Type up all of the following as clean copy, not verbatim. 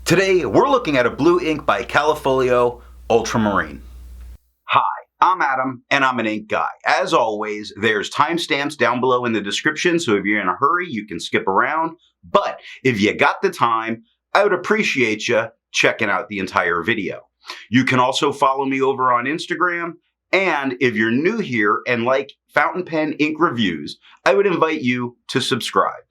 Today, we're looking at a blue ink by Callifolio Ultramarine. Hi, I'm Adam, and I'm an ink guy. As always, there's timestamps down below in the description, so if you're in a hurry, you can skip around. But if you got the time, I would appreciate you checking out the entire video. You can also follow me over on Instagram, and if you're new here and like fountain pen ink reviews, I would invite you to subscribe.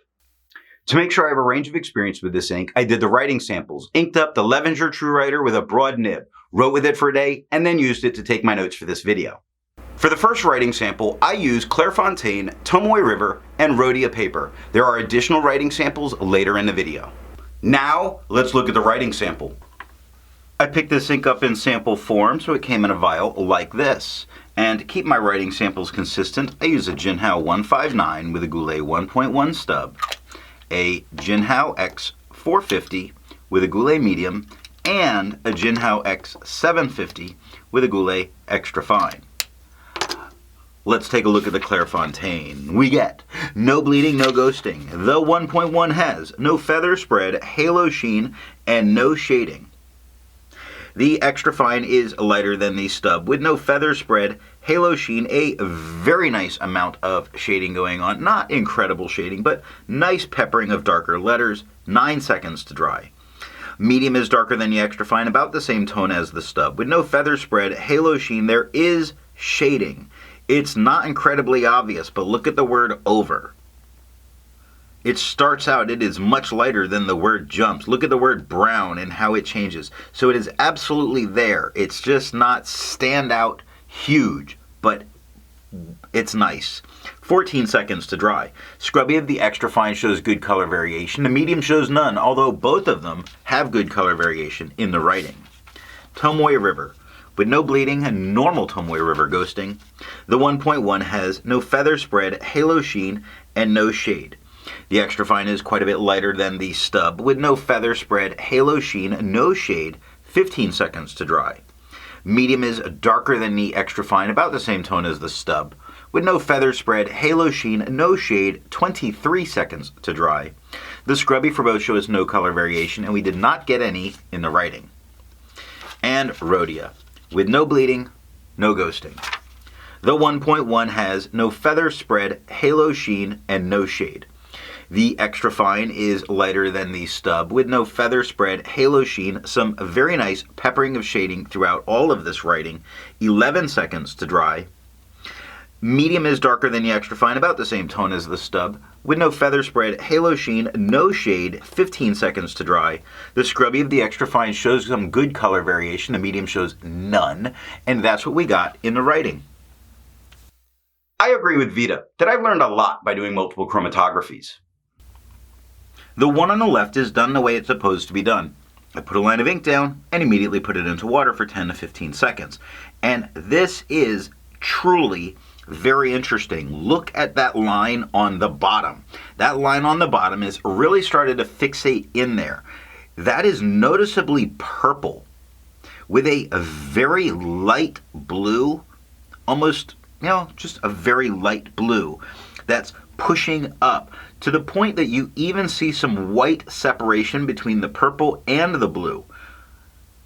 To make sure I have a range of experience with this ink, I did the writing samples, inked up the Levenger True Writer with a broad nib, wrote with it for a day, and then used it to take my notes for this video. For the first writing sample, I used Clairfontaine, Tomoe River, and Rhodia paper. There are additional writing samples later in the video. Now, let's look at the writing sample. I picked this ink up in sample form, so it came in a vial like this. And to keep my writing samples consistent, I use a Jinhao 159 with a Goulet 1.1 stub, a Jinhao X450 with a Goulet medium, and a Jinhao X750 with a Goulet extra fine. Let's take a look at the Clairfontaine. We get no bleeding, no ghosting. The 1.1 has no feather spread, halo sheen, and no shading. The extra fine is lighter than the stub with no feather spread, halo sheen, a very nice amount of shading going on. Not incredible shading, but nice peppering of darker letters, 9 seconds to dry. Medium is darker than the extra fine, about the same tone as the stub. With no feather spread, halo sheen, there is shading. It's not incredibly obvious, but look at the word over. It starts out, it is much lighter than the word jumps. Look at the word brown and how it changes. So it is absolutely there. It's just not stand out huge, but it's nice. 14 seconds to dry. Scrubby of the extra fine shows good color variation. The medium shows none, although both of them have good color variation in the writing. Tomoe River. With no bleeding and normal Tomoe River ghosting. The 1.1 has no feather spread, halo sheen, and no shade. The extra fine is quite a bit lighter than the stub, with no feather spread, halo sheen, no shade, 15 seconds to dry. Medium is darker than the extra fine, about the same tone as the stub, with no feather spread, halo sheen, no shade, 23 seconds to dry. The scrubby for both shows no color variation, and we did not get any in the writing. And Rhodia, with no bleeding, no ghosting. The 1.1 has no feather spread, halo sheen, and no shade. The extra fine is lighter than the stub, with no feather spread, halo sheen, some very nice peppering of shading throughout all of this writing, 11 seconds to dry. Medium is darker than the extra fine, about the same tone as the stub, with no feather spread, halo sheen, no shade, 15 seconds to dry. The scrubby of the extra fine shows some good color variation, the medium shows none, and that's what we got in the writing. I agree with Vita that I've learned a lot by doing multiple chromatographies. The one on the left is done the way it's supposed to be done. I put a line of ink down and immediately put it into water for 10 to 15 seconds. And this is truly very interesting. Look at that line on the bottom. That line on the bottom is really started to fixate in there. That is noticeably purple with a very light blue, almost, just a very light blue that's pushing up to the point that you even see some white separation between the purple and the blue,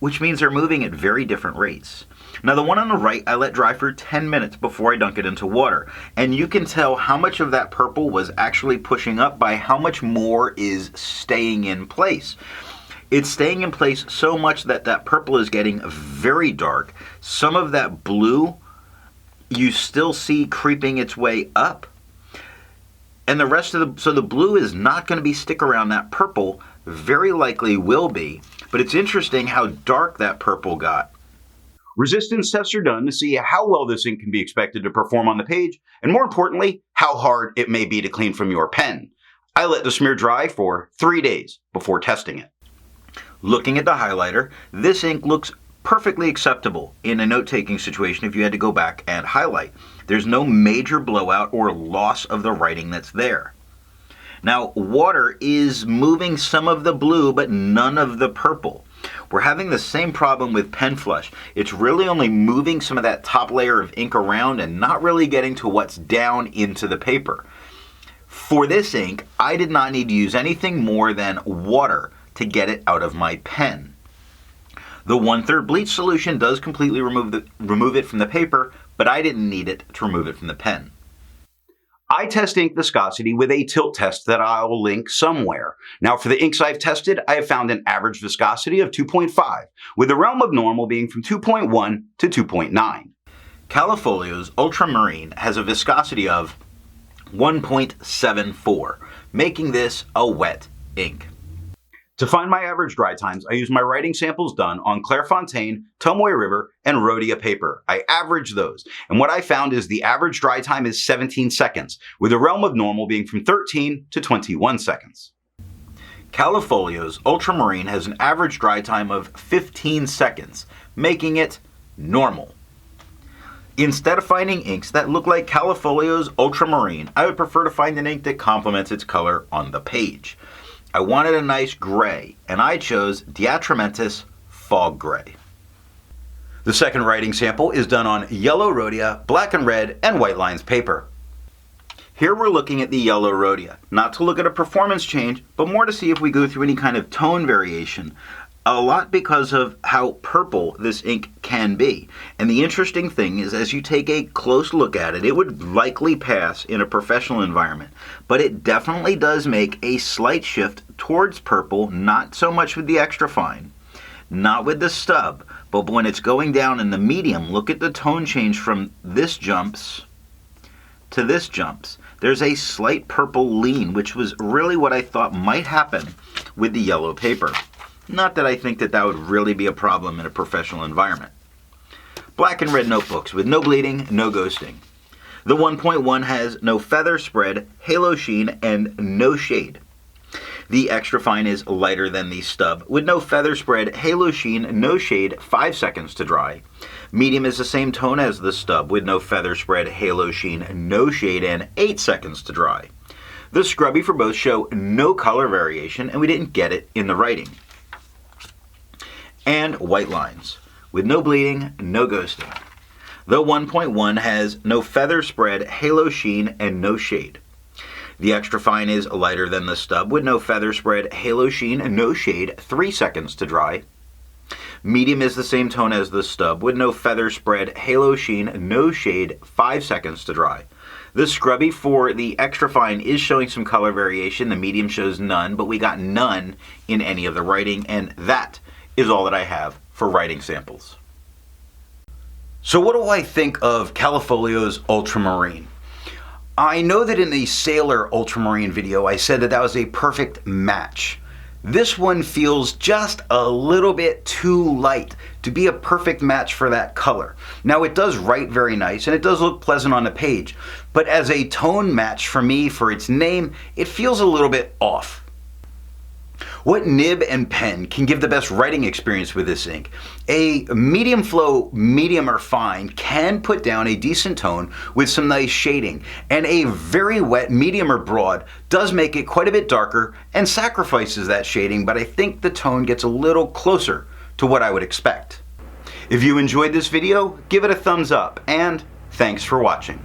which means they're moving at very different rates. Now the one on the right, I let dry for 10 minutes before I dunk it into water, and you can tell how much of that purple was actually pushing up by how much more is staying in place. It's staying in place so much that that purple is getting very dark. Some of that blue you still see creeping its way up. And the rest of so the blue is not going to be stick around that purple, very likely will be, but it's interesting how dark that purple got. Resistance tests are done to see how well this ink can be expected to perform on the page, and more importantly, how hard it may be to clean from your pen. I let the smear dry for 3 days before testing it. Looking at the highlighter, this ink looks perfectly acceptable in a note-taking situation if you had to go back and highlight. There's no major blowout or loss of the writing that's there. Now, water is moving some of the blue, but none of the purple. We're having the same problem with pen flush. It's really only moving some of that top layer of ink around and not really getting to what's down into the paper. For this ink, I did not need to use anything more than water to get it out of my pen. The 1/3 bleach solution does completely remove it from the paper, but I didn't need it to remove it from the pen. I test ink viscosity with a tilt test that I'll link somewhere. Now for the inks I've tested, I have found an average viscosity of 2.5, with the realm of normal being from 2.1 to 2.9. Callifolio's Ultramarine has a viscosity of 1.74, making this a wet ink. To find my average dry times, I use my writing samples done on Clairfontaine, Tomoe River, and Rhodia paper. I average those, and what I found is the average dry time is 17 seconds, with the realm of normal being from 13 to 21 seconds. Callifolio's Ultramarine has an average dry time of 15 seconds, making it normal. Instead of finding inks that look like Callifolio's Ultramarine, I would prefer to find an ink that complements its color on the page. I wanted a nice gray, and I chose the Atramentis Fog Grey. The second writing sample is done on yellow Rhodia, black and red, and white lines paper. Here we're looking at the yellow Rhodia, not to look at a performance change, but more to see if we go through any kind of tone variation. A lot because of how purple this ink can be. And the interesting thing is, as you take a close look at it, it would likely pass in a professional environment. But it definitely does make a slight shift towards purple, not so much with the extra fine, not with the stub, but when it's going down in the medium, look at the tone change from this jumps to this jumps. There's a slight purple lean, which was really what I thought might happen with the yellow paper. Not that I think that would really be a problem in a professional environment. Black and red notebooks with no bleeding, no ghosting. The 1.1 has no feather spread, halo sheen, and no shade. The extra fine is lighter than the stub with no feather spread, halo sheen, no shade, 5 seconds to dry. Medium is the same tone as the stub with no feather spread, halo sheen, no shade, and 8 seconds to dry. The scrubby for both show no color variation, and we didn't get it in the writing. And white lines, with no bleeding, no ghosting. The 1.1 has no feather spread, halo sheen, and no shade. The extra fine is lighter than the stub with no feather spread, halo sheen, and no shade, 3 seconds to dry. Medium is the same tone as the stub with no feather spread, halo sheen, no shade, 5 seconds to dry. The scrubby for the extra fine is showing some color variation. The medium shows none, but we got none in any of the writing, and that is all that I have for writing samples. So what do I think of Callifolio's Ultramarine? I know that in the Sailor Ultramarine video I said that was a perfect match. This one feels just a little bit too light to be a perfect match for that color. Now it does write very nice and it does look pleasant on the page, but as a tone match for me for its name, it feels a little bit off. What nib and pen can give the best writing experience with this ink? A medium flow, medium or fine can put down a decent tone with some nice shading, and a very wet medium or broad does make it quite a bit darker and sacrifices that shading, but I think the tone gets a little closer to what I would expect. If you enjoyed this video, give it a thumbs up, and thanks for watching.